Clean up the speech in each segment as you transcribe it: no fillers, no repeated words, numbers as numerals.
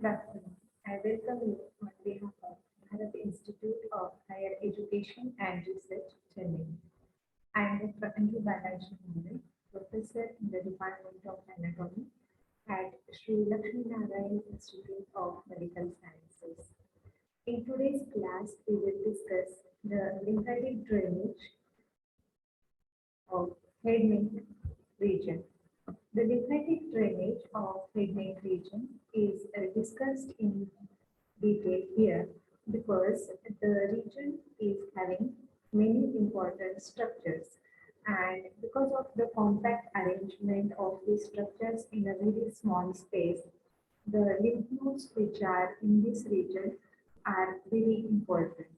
Good afternoon. I welcome you on behalf of Bharat Institute of Higher Education and Research, Chennai. I am Dr. Anju, Professor in the Department of Anatomy at Sri Lakshmi Narayan Institute of Medical Sciences. In today's class, we will discuss the lymphatic drainage of head neck region. The lymphatic drainage of head neck region is discussed in detail here because the region is having many important structures, and because of the compact arrangement of these structures in a very small space, the lymph nodes which are in this region are very important.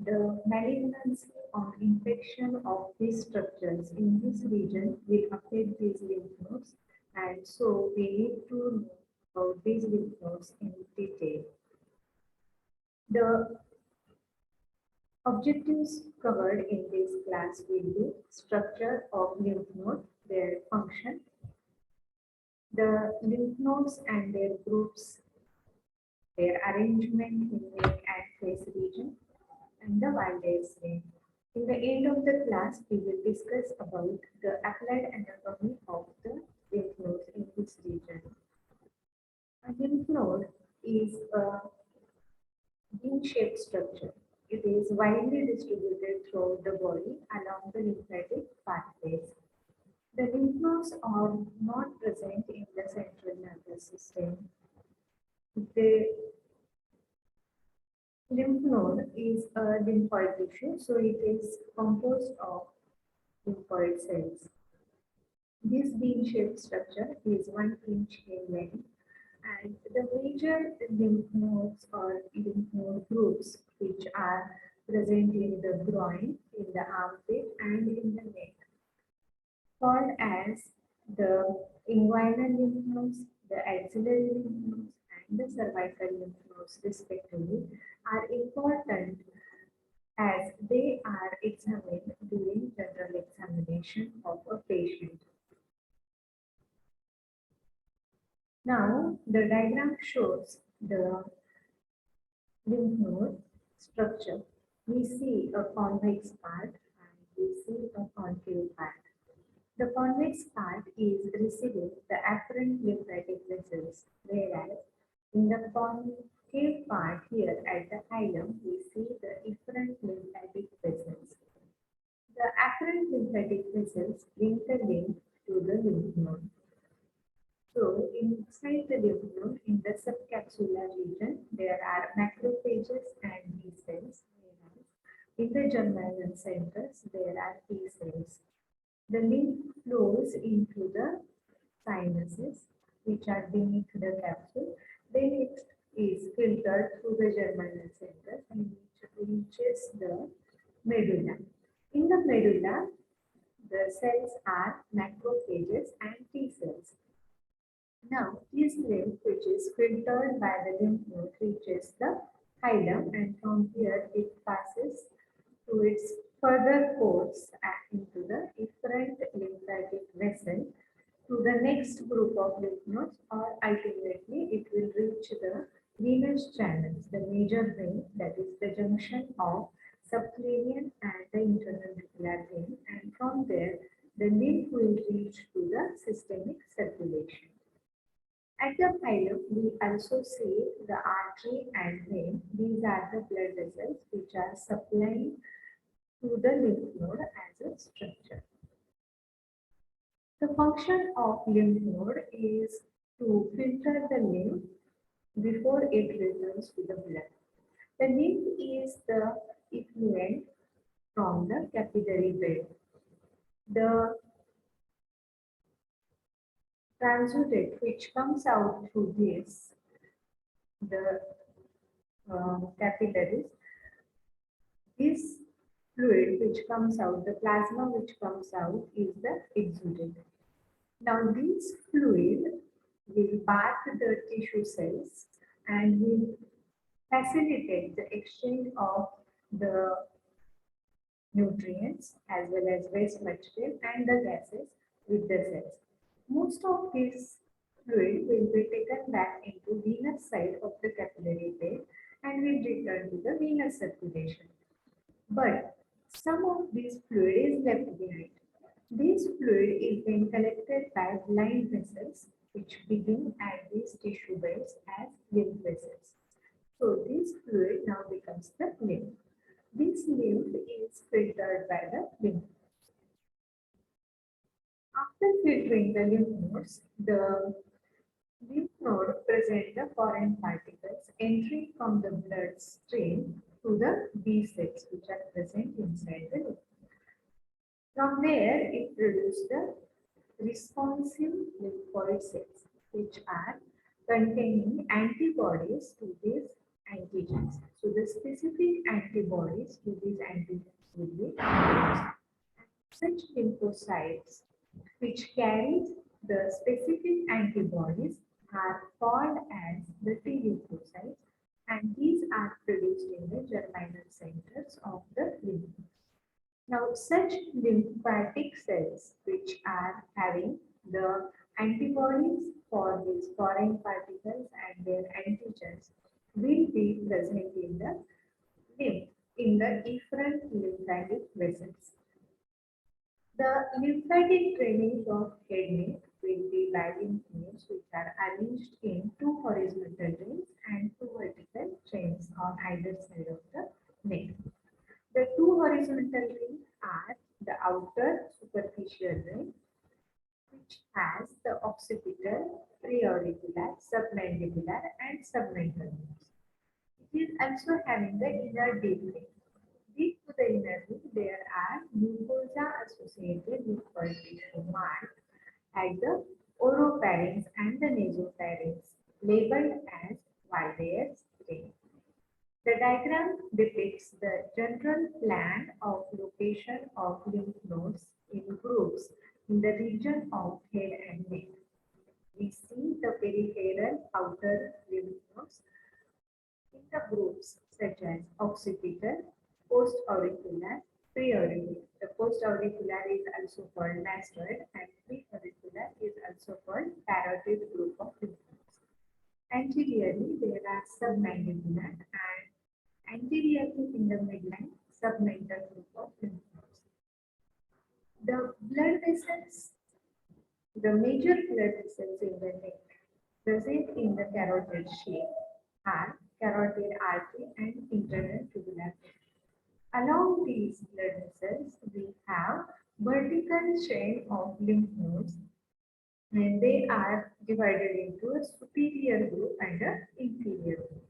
The malignancy or infection of these structures in this region will affect these lymph nodes, and so we need to know about these lymph nodes in detail. The objectives covered in this class will be structure of lymph node, their function, the lymph nodes and their groups, their arrangement in neck and face region, and the Wilday's name. In the end of the class, we will discuss about the applied anatomy of the lymph nodes in this region. A lymph node is a bean-shaped structure. It is widely distributed throughout the body along the lymphatic pathways. The lymph nodes are not present in the central nervous system. The lymph node is a lymphoid tissue, so it is composed of lymphoid cells. This bean-shaped structure is 1 inch in length, and the major lymph nodes or lymph node groups which are present in the groin, in the armpit, and in the neck, called as the inguinal lymph nodes, the axillary lymph nodes, and the cervical lymph nodes, respectively, are important as they are examined during general examination of a patient. Now, the diagram shows the lymph node structure. We see a convex part and we see a concave part. The convex part is receiving the afferent lymphatic vessels, whereas in the concave part here at the hilum, we see the efferent lymphatic vessels. The afferent lymphatic vessels interlink to the lymph node. So, inside the lymph node, in the subcapsular region, there are macrophages and B cells. In the germinal centers, there are T cells. The lymph flows into the sinuses, which are beneath the capsule. Then it is filtered through the germinal centers and reaches the medulla. In the medulla, the cells are macrophages and T cells. Now, this lymph, which is filtered by the lymph node, reaches the hilum, and from here it passes to its further course into the efferent lymphatic vessel to the next group of lymph nodes, or ultimately it will reach the venous channels, the major vein, that is the junction of subclavian and the internal jugular vein, and from there the lymph will reach to the systemic circulation. At the hilum, we also see the artery and vein. These are the blood vessels which are supplying to the lymph node as a structure. The function of lymph node is to filter the lymph before it returns to the blood. The lymph is the effluent from the capillary bed. The transudate which comes out through this, the capillaries, this fluid which comes out, the plasma which comes out, is the exudate. Now this fluid will bath the tissue cells and will facilitate the exchange of the nutrients as well as waste material and the gases with the cells. Most of this fluid will be taken back into venous side of the capillary bed and will return to the venous circulation. But some of this fluid is left behind. This fluid is then collected by blind vessels which begin at these tissue beds as lymph vessels. So this fluid now becomes the lymph. This lymph is filtered by the lymph. After filtering the lymph nodes, the lymph node present the foreign particles entering from the blood stream to the B cells which are present inside the lymph. From there, it produces the responsive lymphoid cells, which are containing antibodies to these antigens. So the specific antibodies to these antigens will be produced. Such lymphocytes which carry the specific antibodies are called as the T lymphocytes, and these are produced in the germinal centers of the lymph. Now, such lymphatic cells which are having the antibodies for these foreign particles and their antigens will be present in the lymph in the efferent lymphatic vessels. The lymphatic drainage of head neck will be by lymph nodes which are arranged in two horizontal drains and two vertical drains on either side of the neck. The two horizontal rings are the outer superficial ring, which has the occipital, preauricular, submandibular, and submental rings. It is also having the inner deep ring. Deep to the inner ring, there are mucosa-associated lymphoid tissue marked at the oropharynx and the nasopharynx, labeled as Waldeur's ring. The diagram depicts the general plan of location of lymph nodes in groups in the region of head and neck. We see the peripheral outer lymph nodes in the groups such as occipital, post-auricular, pre-auricular. The post-auricular is also called mastoid and pre-auricular is also called parotid group of lymph nodes. Anteriorly, there are submandibular and anteriorly in the midline submental group of lymph nodes. The blood vessels, the major blood vessels in the neck present in the carotid shape are carotid artery and internal tubular vein. Along these blood vessels, we have vertical chain of lymph nodes, and they are divided into a superior group and an inferior group.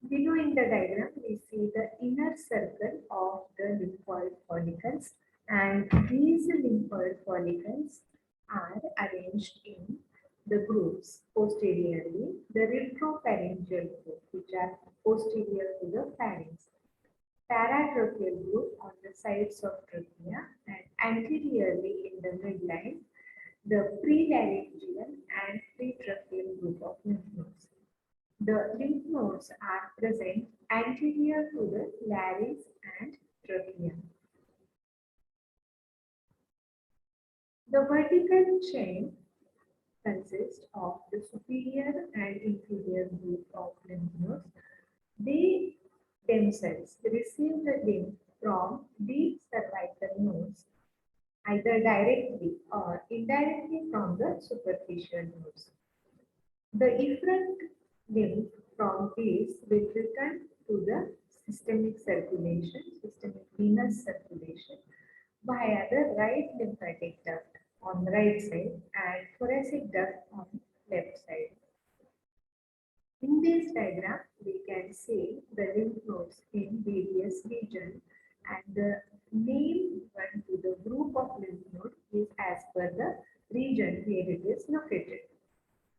Below in the diagram, we see the inner circle of the lymphoid follicles, and these lymphoid follicles are arranged in the groups posteriorly, the retropharyngeal group, which are posterior to the pharynx, paratracheal group on the sides of trachea, and anteriorly in the midline, the prelaryngeal and pretracheal group of lymph nodes. The lymph nodes are present anterior to the larynx and trachea. The vertical chain consists of the superior and inferior group of lymph nodes. They themselves receive the lymph from deep cervical nodes, either directly or indirectly from the superficial nodes. The efferent lymph from these will return to the systemic circulation, systemic venous circulation via the right lymphatic duct on the right side and thoracic duct on left side. In this diagram, we can see the lymph nodes in various regions, and the name given to the group of lymph nodes is as per the region where it is located.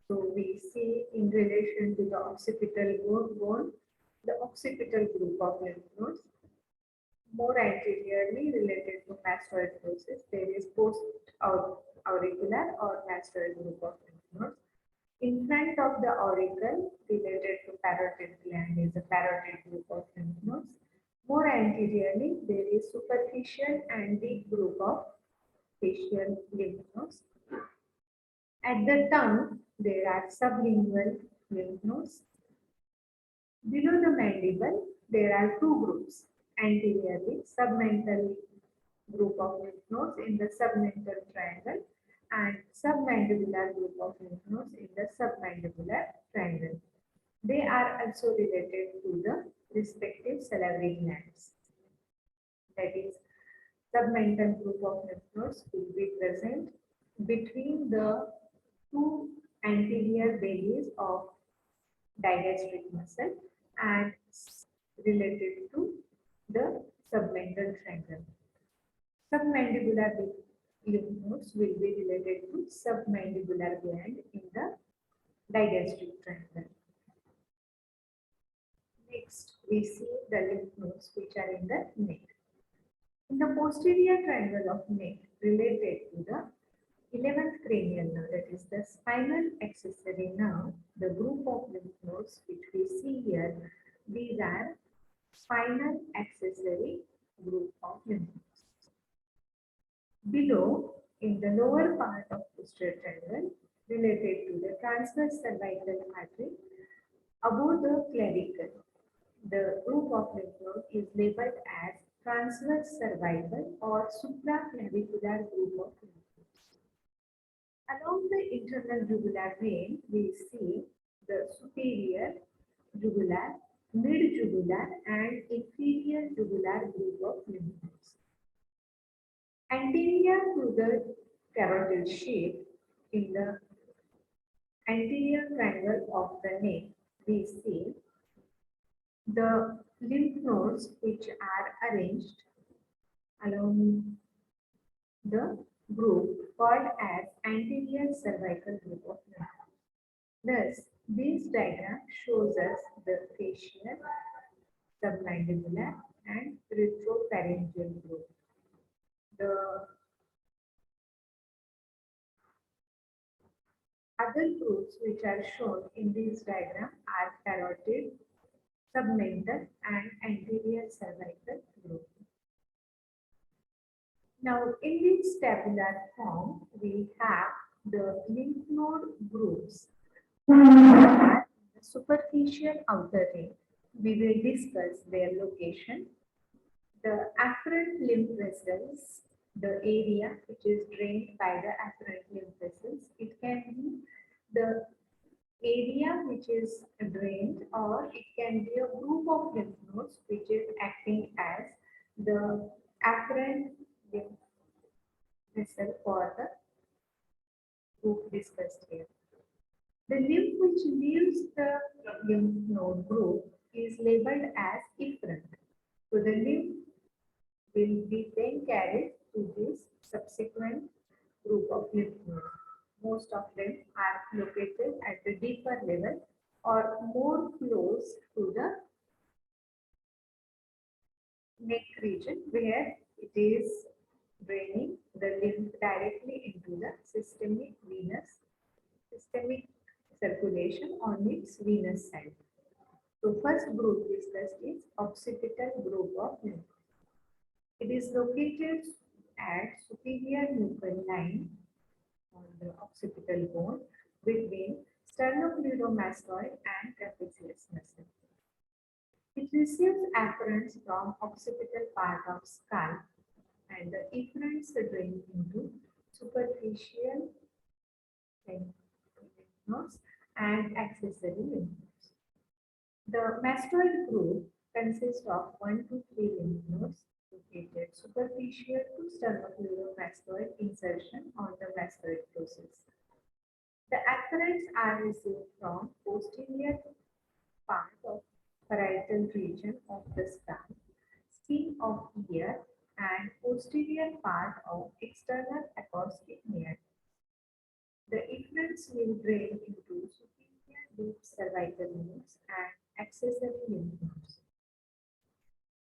So we see in relation to the occipital bone, the occipital group of lymph nodes. More anteriorly related to mastoid process, there is post-auricular or mastoid group of lymph nodes. In front of the auricle, related to parotid gland, is a parotid group of lymph nodes. More anteriorly, there is superficial and deep group of facial lymph nodes. At the tongue, there are sublingual lymph nodes. Below the mandible, there are two groups. Anteriorly, submental group of lymph nodes in the submental triangle and submandibular group of lymph nodes in the submandibular triangle. They are also related to the respective salivary glands. That is, submental group of lymph nodes will be present between the two anterior bases of digastric muscle and related to the submental triangle. Submandibular lymph nodes will be related to submandibular gland in the digastric triangle. Next, we see the lymph nodes which are in the neck. In the posterior triangle of neck related to the 11th cranial nerve, that is the spinal accessory nerve, the group of lymph nodes which we see here, these are spinal accessory group of lymph nodes. Below, in the lower part of posterior triangle, related to the transverse cervical artery, above the clavicle, the group of lymph node is labeled as transverse cervical or supraclavicular group of lymph nodes. Along the internal jugular vein, we see the superior jugular, mid-jugular and inferior jugular group of lymph nodes. Anterior to the carotid sheath in the anterior triangle of the neck, we see the lymph nodes which are arranged along the group called as anterior cervical group of lymph nodes. Thus, this diagram shows us the facial, submandibular and retropharyngeal group. The other groups which are shown in this diagram are carotid, submental and anterior cervical group. Now, in this tabular form, we have the lymph node groups are the superficial outer ring. We will discuss their location. The afferent lymph vessels, the area which is drained by the afferent lymph vessels, it can be the area which is drained or it can be a group of lymph nodes which is acting as the afferent lymph vessel for the group discussed here. The lymph which leaves the lymph node group is labeled as efferent. So the lymph will be then carried to this subsequent group of lymph nodes. Most of them are located at the deeper level or more close to the neck region where it is draining the lymph directly into the systemic circulation on its venous side. So first group discussed is occipital group of lymph. It is located at superior nuchal line on the occipital bone between sternocleidomastoid and trapezius muscle. It receives afferents from occipital part of skull and the efferents drain into superficial lymph nodes and accessory lymph nodes. The mastoid group consists of 1 to 3 lymph nodes located superficial to sternocleidomastoid insertion on the mastoid process. The afferents are received from posterior part of parietal region of the skull, skin of ear, and posterior part of external acoustic nerve. The efferents will drain into superior deep cervical nodes and accessory lymph nodes.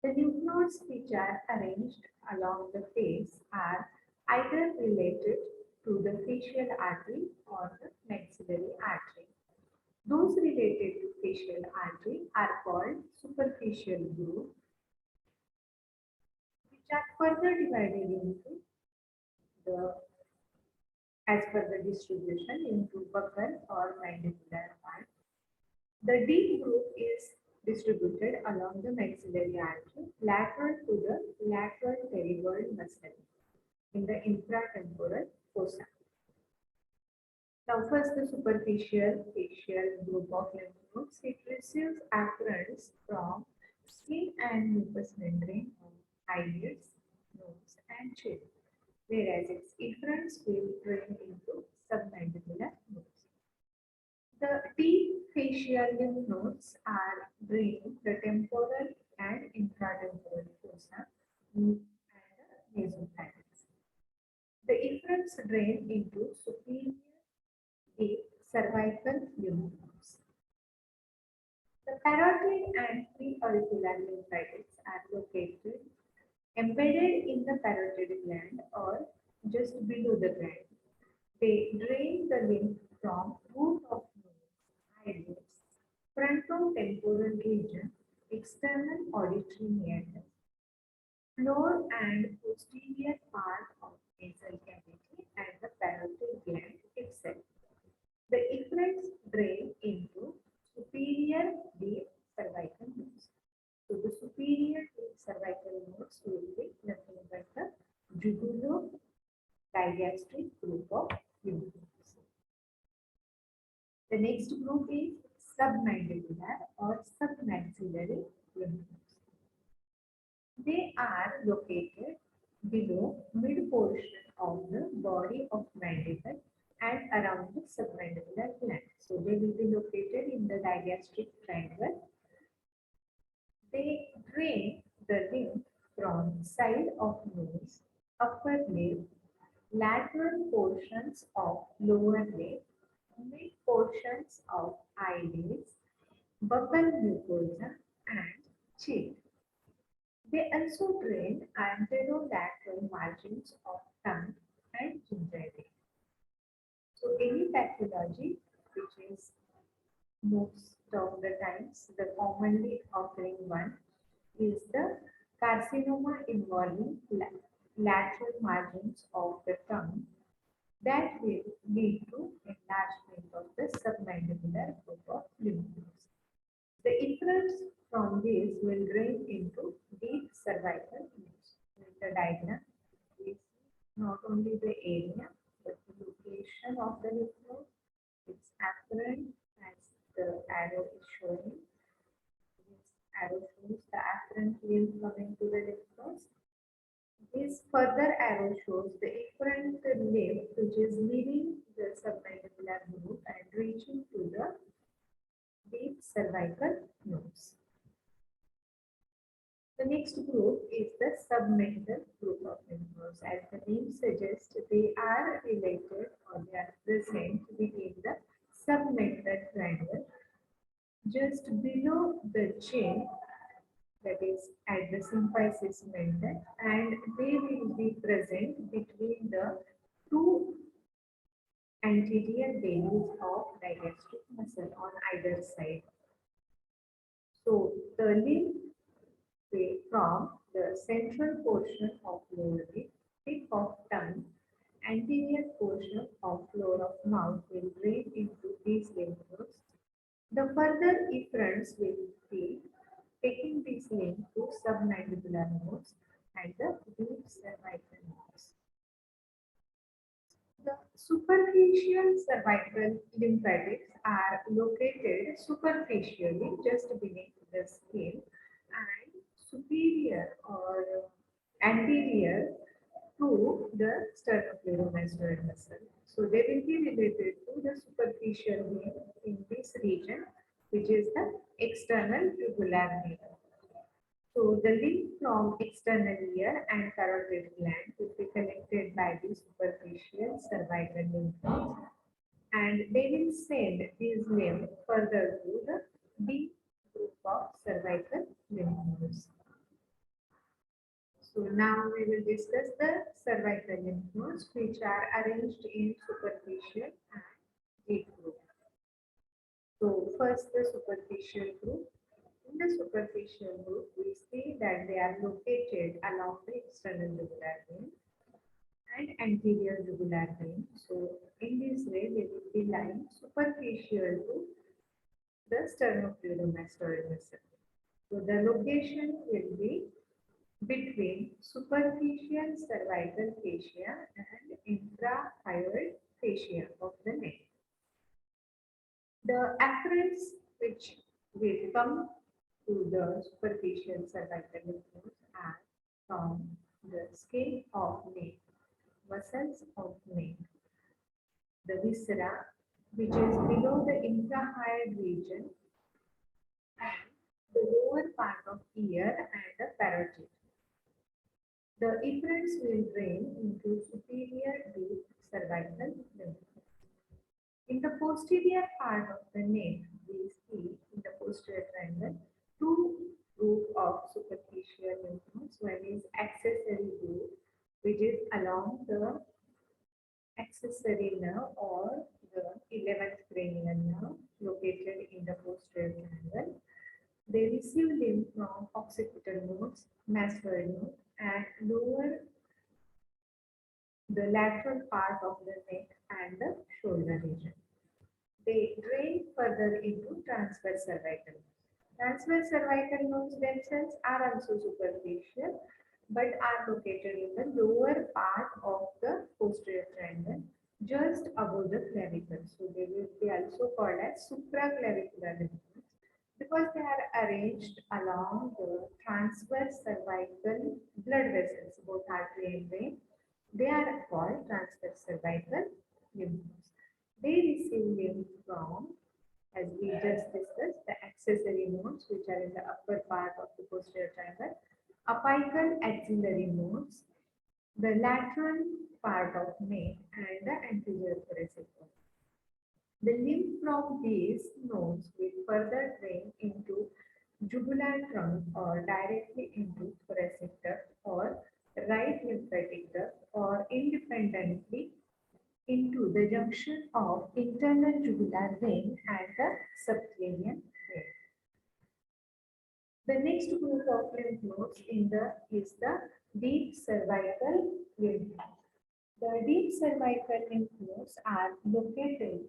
The lymph nodes which are arranged along the face are either related to the facial artery or the maxillary artery. Those related to facial artery are called superficial group, which are further divided into the as per the distribution into buccal or mandibular part. The deep group is distributed along the maxillary artery lateral to the lateral pterygoid muscle in the infratemporal fossa. Now first the superficial facial group of lymph nodes. It receives afferents from skin and mucous membrane of eyelids, nose and chin, whereas its efferents will drain into submandibular nodes. The deep facial lymph nodes are draining the temporal and intratemporal fossa and the nasopharynx. The efferents drain into superior deep cervical lymph nodes. The parotid and preauricular lymphatics are located embedded in the parotid gland or just below the gland. They drain the lymph from root of nose, eyelids, frontotemporal region, external auditory meatus, floor and posterior part of nasal cavity and the parotid gland itself. The efferents drain into superior deep cervical nodes. So the superior deep cervical nodes will be nothing but the jugulo-digastric group of lymph nodes. The next group is submandibular or submaxillary lymph nodes. They are located below mid portion of the body of mandible and around the submandibular gland. So they will be located in the digastric triangle. They drain the lymph from side of nose, upper lip, lateral portions of lower lip, mid portions of eyelids, buccal mucosa, and chin. They also drain anterolateral margins of tongue and gingiva. So any pathology which is most of the times the commonly occurring one is the carcinoma involving lateral margins of the tongue that will lead to enlargement of the submandibular group of lymph nodes. The efferents from these will drain into deep cervical nodes. In the diagram, we see not only the area but the location of the lymph node, its afferent as the arrow is showing. This arrow shows the afferent lymph coming to the lymph nodes. This further arrow shows the efferent lymph which is leaving the submandibular group and reaching to the deep cervical nodes. The next group is the submental group of lymph nodes. As the name suggests, they are related or they are present within the submental triangle just below the chin, that is at the symphysis mental, and they will be present between the two anterior bases of digastric muscle on either side. So the lymph from the central portion of lower lip, tip of tongue, anterior portion of floor of mouth will drain into these lymph nodes. The further efferents will be taking this lymph to submandibular nodes and the deep cervical nodes. The superficial cervical lymphatics are located superficially just beneath the skin and superior or anterior to the sternocleidomastoid muscle. So they will be related to the superficial vein in this region, which is the external tubular vein. So the lymph from external ear and carotid gland will be collected by the superficial cervical lymph nodes, and they will send these lymph further to the deep group of cervical lymph nodes. So now we will discuss the cervical lymph nodes which are arranged in superficial and deep group. So first the superficial group. In the superficial group, we see that they are located along the external tubular vein and anterior jugular vein. So in this way, they will be lying superficial to the sternocleidomastoid muscle. So the location will be between superficial cervical fascia and infrahyoid fascia of the neck. The afferents which will come to the superficial cervical lymph nodes are from the skin of neck, muscles of neck, the viscera, which is below the infrahyoid region, and the lower part of ear and the parotid. The efferents will drain into superior deep cervical lymph nodes. In the posterior part of the neck, we see in the posterior triangle two group of superficial lymph nodes. One is accessory group, which is along the accessory nerve or the 11th cranial nerve located in the posterior triangle. They receive lymph from occipital nodes, mastoid node, and lower the lateral part of the neck and the shoulder region. They drain further into transverse cervical nodes. Transverse cervical nodes themselves are also superficial but are located in the lower part of the posterior triangle just above the clavicle. So they will be also called as supraclavicular lymph nodes because they are arranged along the transverse cervical blood vessels, both artery and vein. They are called transverse cervical lymph nodes. They receive lymph from, as we just discussed, the accessory nodes, which are in the upper part of the posterior triangle, apical axillary nodes, the lateral part of neck, and the anterior thoracic bone. The lymph from these nodes will further drain into jugular trunk or directly into thoracic duct or right lymphatic duct or independently into the junction of internal jugular vein and the subclavian vein. The next group of lymph nodes is the deep cervical lymph nodes. The deep cervical lymph nodes are located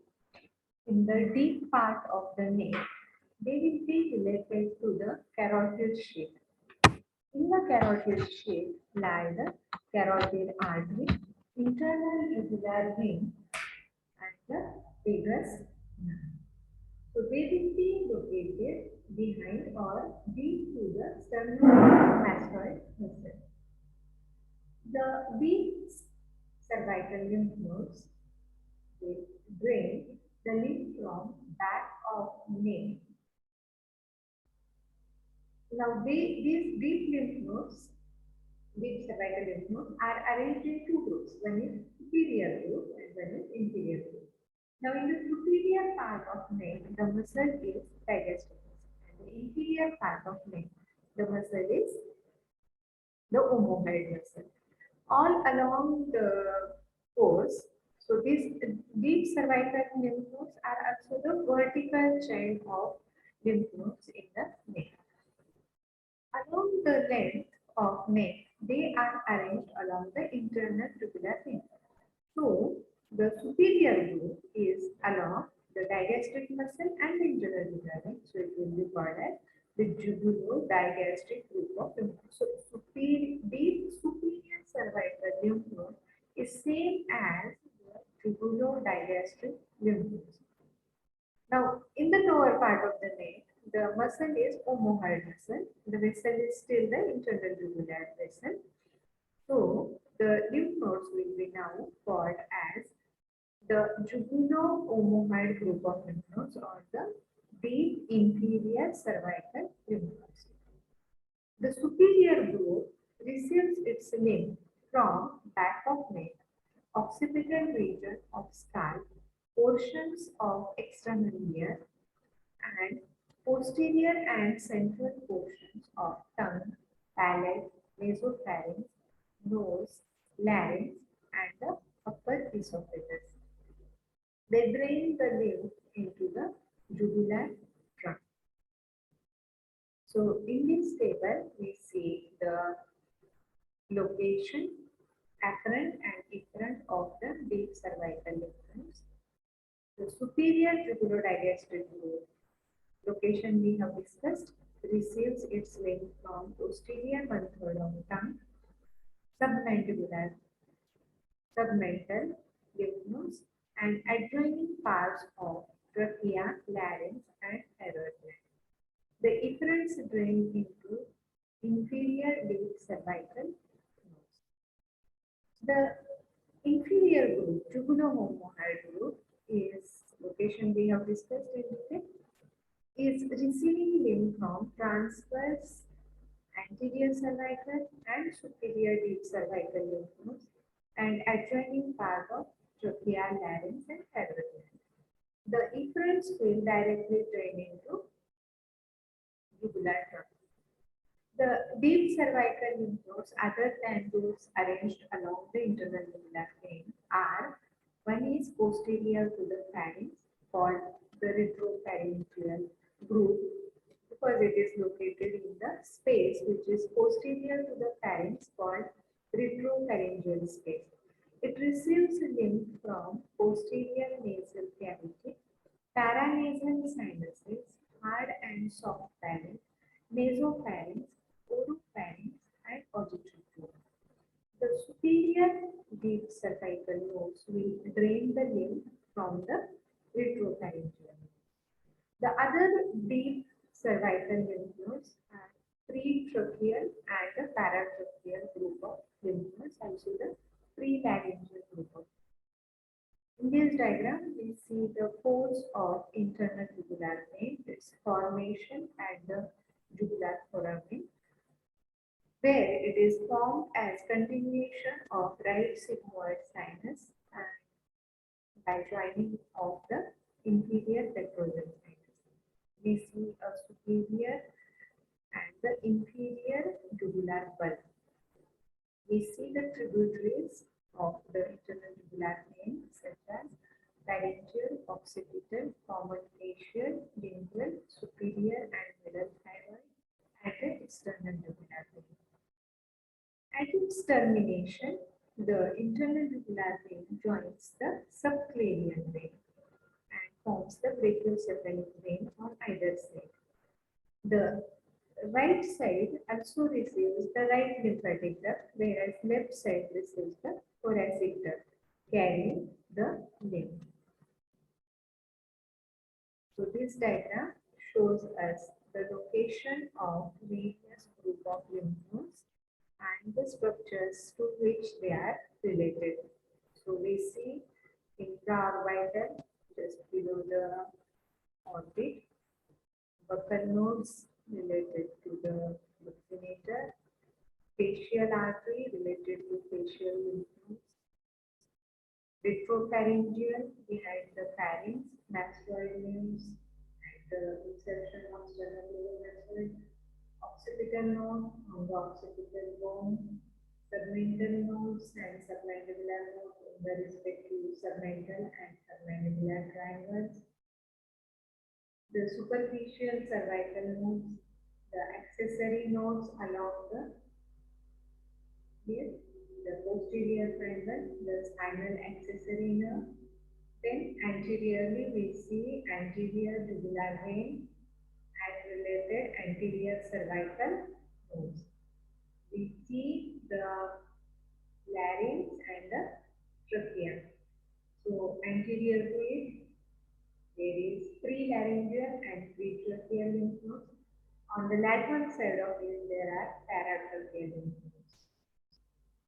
in the deep part of the neck. They will be related to the carotid sheath. In the carotid sheath lie the carotid artery, internal jugular vein, and the vagus nerve. So they will be located behind or deep to the sternocleidomastoid muscle. The deep cervical lymph nodes will drain the lymph from back of neck. Now these deep lymph nodes, deep cervical lymph nodes, are arranged in two groups. One is superior group and one is inferior group. Now in the superior part of neck, the muscle is digestive muscle, and the inferior part of neck, the muscle is the omohyoid muscle. All along the course, so these deep cervical lymph nodes are also the vertical chain of lymph nodes in the neck. Along the length of neck, they are arranged along the internal jugular vein. So the superior group is along the digastric muscle and the internal jugular vein. So it will be called as the jugulo-digastric group of lymph nodes. So deep superior cervical lymph node is same as the jugulo-digastric lymph nodes. Now, in the lower part of the neck, the muscle is omohyoid muscle. The vessel is still the internal jugular vessel. So, the lymph nodes will be now called as the jugulo-omohyoid group of lymph nodes or the deep inferior cervical lymph nodes. The superior group receives its lymph from back of neck, occipital region of scalp, portions of external ear, and posterior and central portions of tongue, palate, nasopharynx, nose, larynx, and the upper esophagus. They drain the lymph into the jugular trunk. So in this table, we see the location afferent and efferent of the deep cervical lymph nodes. The superior tubulodigested group, location we have discussed, receives its length from posterior one-third of tongue, submandibular, submental lymph nodes, and adjoining parts of trachea, larynx, and thyroid gland. The efferents drain into inferior deep cervical nodes. The inferior group, tubulohomohyoid group, is location we have discussed in detail, is receiving lymph from transverse anterior cervical and superior deep cervical lymph nodes and adjoining part of trachea, larynx, and thyroid gland. The efferents will directly drain into jugular trunk. The deep cervical lymph nodes, other than those arranged along the internal jugular vein, are one is posterior to the pharynx, called the retropharyngeal group, because it is located in the space which is posterior to the pharynx, called retropharyngeal space. It receives lymph from posterior nasal cavity, paranasal sinuses, hard and soft pharynx, nasopharynx, oropharynx, and auditory tube. The superior deep cervical nodes will drain the lymph from the retropharyngeal. The other deep cervical lymph nodes are pretracheal and the paratracheal group of lymph nodes, also the prelaryngeal group of. In this diagram, we see the pores of internal jugular vein, its formation at the jugular foramen, where it is formed as continuation of right sigmoid sinus and by joining of the inferior petrosal sinus. We see a superior and the inferior jugular bulb. We see the tributaries of the internal jugular vein such as pharyngeal, occipital, common facial, lingual, superior and middle thyroid, and the external jugular vein. At its termination, the internal jugular vein joins the subclavian vein and forms the brachiocephalic vein on either side. The right side also receives the right lymphatic duct, whereas left side receives the thoracic duct, carrying the lymph. So this diagram shows us the location of various group of lymph nodes and the structures to which they are related. So we see intraorbital just below the orbit, buccal nodes related to the buccinator, facial artery related to facial lymph nodes, retropharyngeal behind the pharynx, maxilloid limbs, and the insertion of sternocleidomastoid, occipital node on the occipital bone, submental nodes and submandibular nodes in the respective submental and submandibular triangles, the superficial cervical nodes, the accessory nodes along the here, the posterior triangle, the spinal accessory nerve. Then anteriorly we see anterior jugular vein and related anterior cervical nodes. We see the larynx and the trachea. So anterior to it, there is prelaryngeal and pretracheal lymph nodes. On the lateral side of it, there are paratracheal lymph nodes.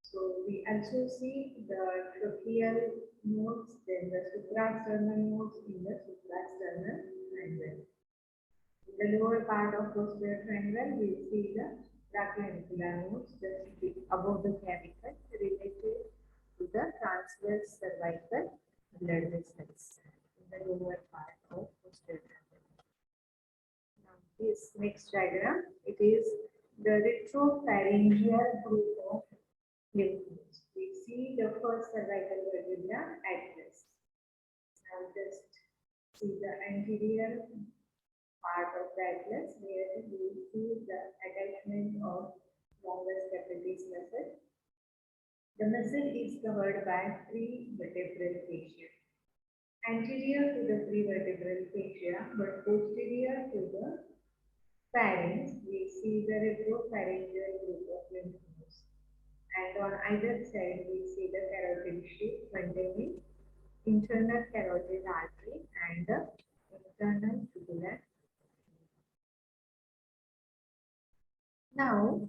So we also see the tracheal nodes, then the suprasternal nodes in the suprasternal triangle. In the lower part of posterior triangle, we see the brachioauricular nodes just above the clavicle related to the transverse cervical blood vessels in the lower part of posterior triangle. Now, this next diagram, it is the retropharyngeal group of lymph nodes. We see the first cervical vertebra at rest. Now, just see the anterior part of the atlas where we see the attachment of longus capitis muscle. The muscle is covered by three vertebral fascia. Anterior to the prevertebral fascia, but posterior to the pharynx, we see the retropharyngeal group of lymph nodes. And on either side, we see the carotid sheath containing internal carotid artery and the internal tubular. Now,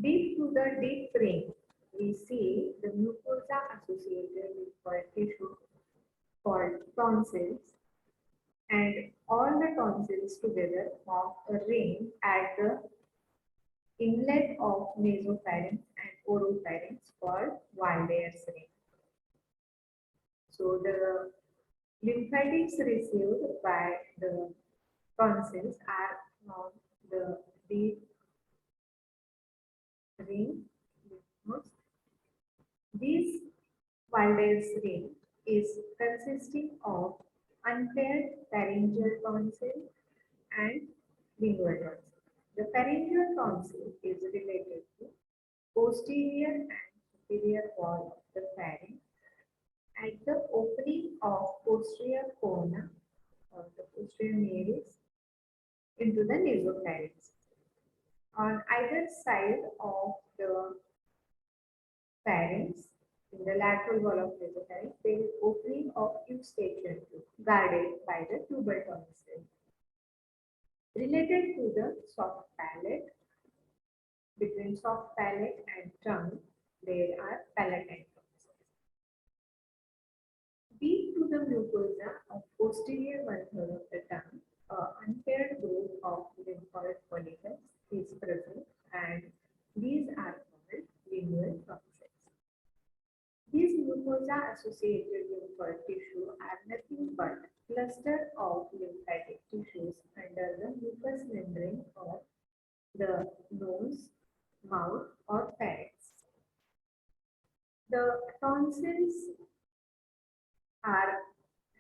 deep to the deep brain, we see the mucosa associated with lymphoid tissue called tonsils, and all the tonsils together form a ring at the inlet of nasopharynx and oropharynx called Wildayer's ring. So the lymphatics received by the tonsils are from the deep ring lymph nodes. This Wildayer's ring is consisting of unpaired pharyngeal tonsil and lingual tonsil. The pharyngeal tonsil is related to posterior and superior wall of the pharynx at the opening of posterior corona or the posterior nares into the nasopharynx. On either side of the pharynx, in the lateral wall of nasopharynx, there is opening of eustachian tube guarded by the tubal tonsil. Related to the soft palate, between soft palate and tongue, there are palatine tonsils. Deep to the mucosa of posterior one-third of the tongue, unpaired group of lymphoid follicles is present, and these are called lingual tonsils. These mucosa-associated lymphoid tissue are nothing but cluster of lymphatic tissues under the mucous membrane of the nose, mouth, or pharynx. The tonsils are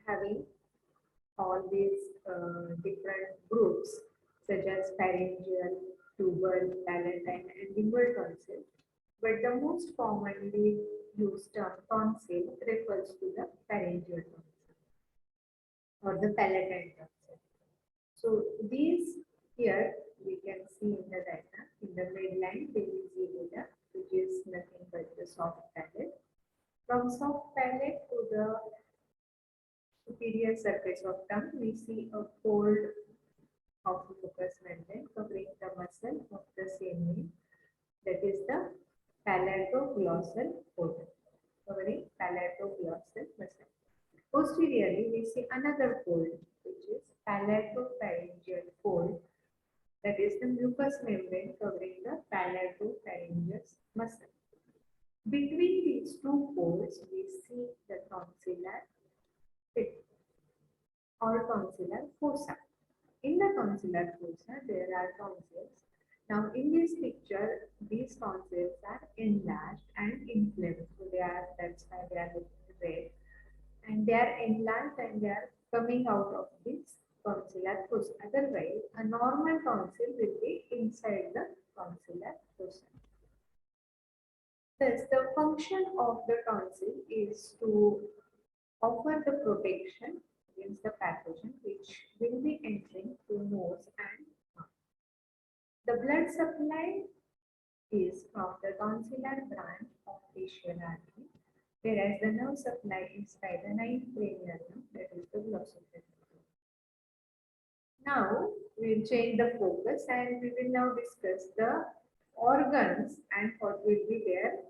having all these different groups such as pharyngeal, tubal, palatine, and lingual tonsil. But the most commonly used term tonsil refers to the pharyngeal tonsil or the palatine tonsil. So these here we can see in the diagram. In the midline there is uvula, which is nothing but the soft palate. From soft palate to the superior surface of tongue, we see a fold of mucous membrane covering the muscle of the same name, that is the palatoglossal fold, covering palatoglossal muscle. Posteriorly, we see another fold, which is palatopharyngeal fold, that is the mucous membrane covering the palatopharyngeal muscle. Between these two folds, we see the tonsillar pit or tonsillar fossa. In the tonsillar fossa, there are tonsils. Now, in this picture, these tonsils are enlarged and inflamed. So that's why they are red. And they are enlarged and they are coming out of this tonsillar fossa. Otherwise, a normal tonsil will be inside the tonsillar fossa. Thus, the function of the tonsil is to offer the protection against the pathogen which will be entering through nose and mouth. The blood supply is from the tonsillar branch of facial artery, whereas the nerve supply is by the ninth cranial nerve, that is the glossopharyngeal. Now we will change the focus and we will now discuss the organs and what will be their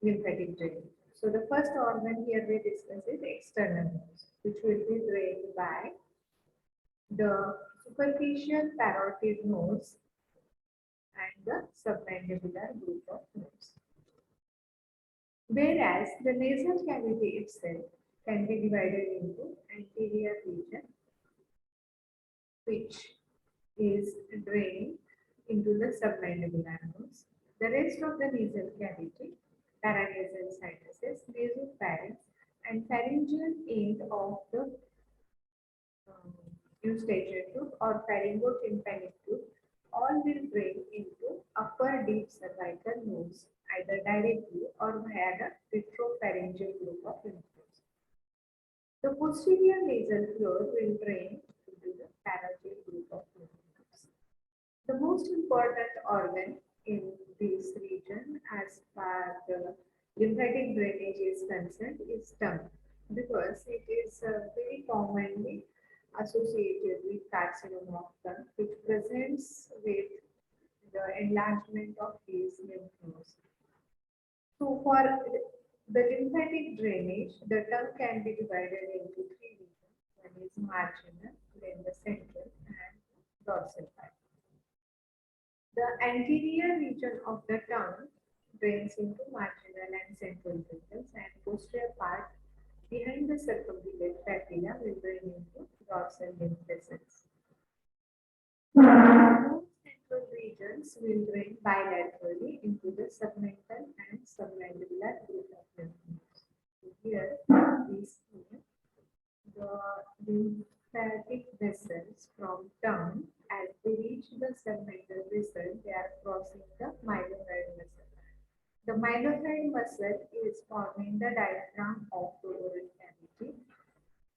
lymphatic drainage. So the first organ here we discuss is external nerves, which will be drained by the superficial parotid nodes and the submandibular group of nerves. Whereas the nasal cavity itself can be divided into anterior region, which is drained into the submandibular nodes. The rest of the nasal cavity, paranasal sinuses, nasopharynx, and pharyngeal end of the eustachian tube or pharyngotympanic tube all will drain into upper deep cervical nodes either directly or via the retropharyngeal group of lymph nodes. The posterior nasal fluid will drain into the pharyngeal group of lymph nodes. The most important organ in this region, as far the lymphatic drainage is concerned, is tongue, because it is very commonly associated with carcinoma of tongue, which presents with the enlargement of these lymph nodes. So, for the lymphatic drainage, the tongue can be divided into three regions. One is marginal, then the central, and dorsal part. The anterior region of the tongue drains into marginal and central vessels, and posterior part behind the circumflex papilla will drain into dorsal lymph vessels. Most central regions will drain bilaterally into the submental and submandibular group of lymph nodes. So here we see the lymphatic vessels from tongue. As they reach the submental vessel, they are crossing the mylohyoid muscle. The mylohyoid muscle is forming the diaphragm of the oral cavity.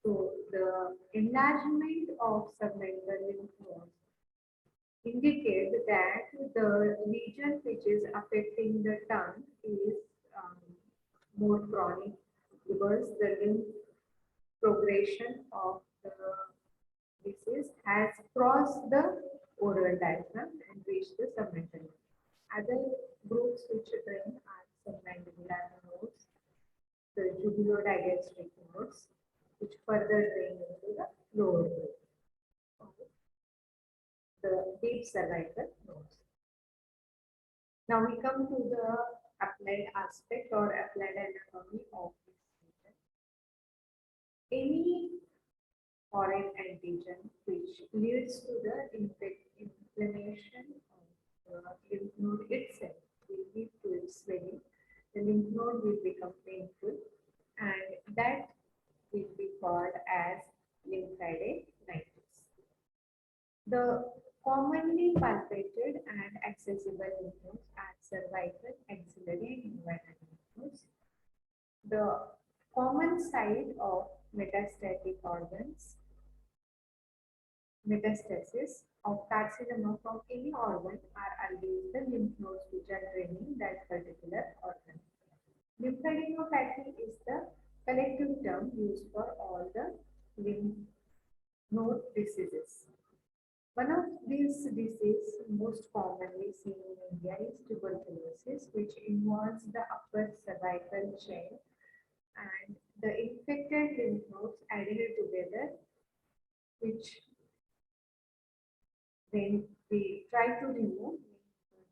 So the enlargement of submental lymph nodes indicate that the region which is affecting the tongue is more chronic, because the lymph progression of the disease has crossed the oral diaphragm and reached the submental. Other groups which drain are submandibular nodes, the jugulo-digastric nodes, which further drain into the lower group, the deep cervical nodes. Now we come to the applied aspect or applied anatomy of this region. Any foreign antigen which leads to the inflammation of the lymph node itself will lead to its swelling. The lymph node will become painful, and that will be called as lymphadenitis. The commonly palpated and accessible lymph nodes are cervical, axillary, and inguinal lymph nodes. The common site of metastatic organs, metastasis of carcinoma from any organ are always the lymph nodes which are draining that particular organ. Lymphadenopathy is the collective term used for all the lymph node diseases. One of these diseases most commonly seen in India is tuberculosis, which involves the upper cervical chain, and the infected lymph nodes added together, which then we try to remove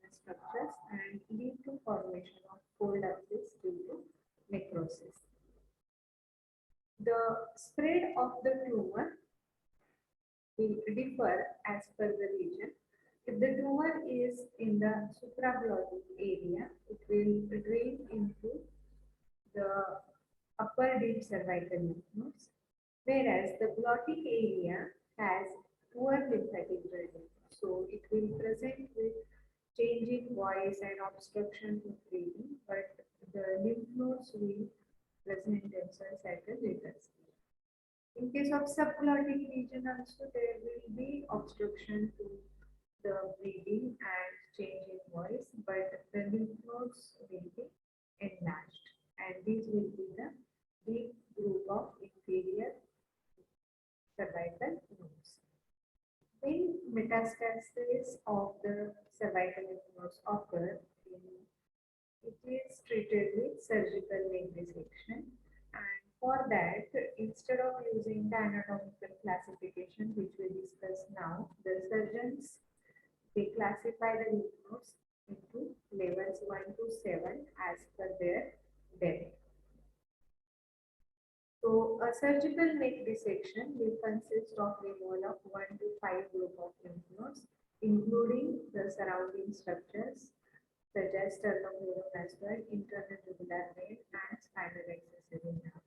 the structures and lead to formation of cold abscess due to necrosis. The spread of the tumor will differ as per the region. If the tumor is in the supraglottic area, it will drain into the upper deep cervical lymph nodes, whereas the glottic area has poor lymphatic drainage. So it will present with changing voice and obstruction in breathing, but the lymph nodes will present themselves at a later stage. In case of subglottic region also, there will be obstruction to the breathing and change in voice, but the lymph nodes will be enlarged, and these will be the deep group of inferior cervical nodes. When metastasis of the cervical lymph nodes occur, it is treated with surgical neck dissection, and for that, instead of using the anatomical classification which we discuss now, the surgeons, they classify the lymph nodes into levels 1 to 7 as per their depth. So a surgical neck dissection will consist of removal of 1 to 5 group of lymph nodes, including the surrounding structures such as sternocleidomastoid, internal jugular vein, and spinal accessory nerve.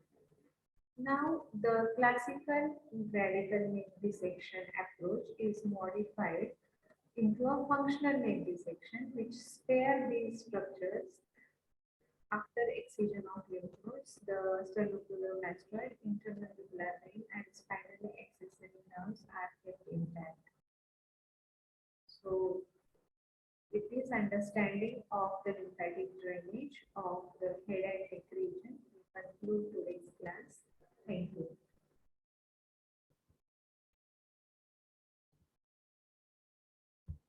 Now, the classical radical neck dissection approach is modified into a functional neck dissection, which spare these structures After excision of lymph nodes, the sternocleidomastoid, mastoid, internal nuclear vein, and spinally accessory nerves are kept intact. So, with this understanding of the lymphatic drainage of the head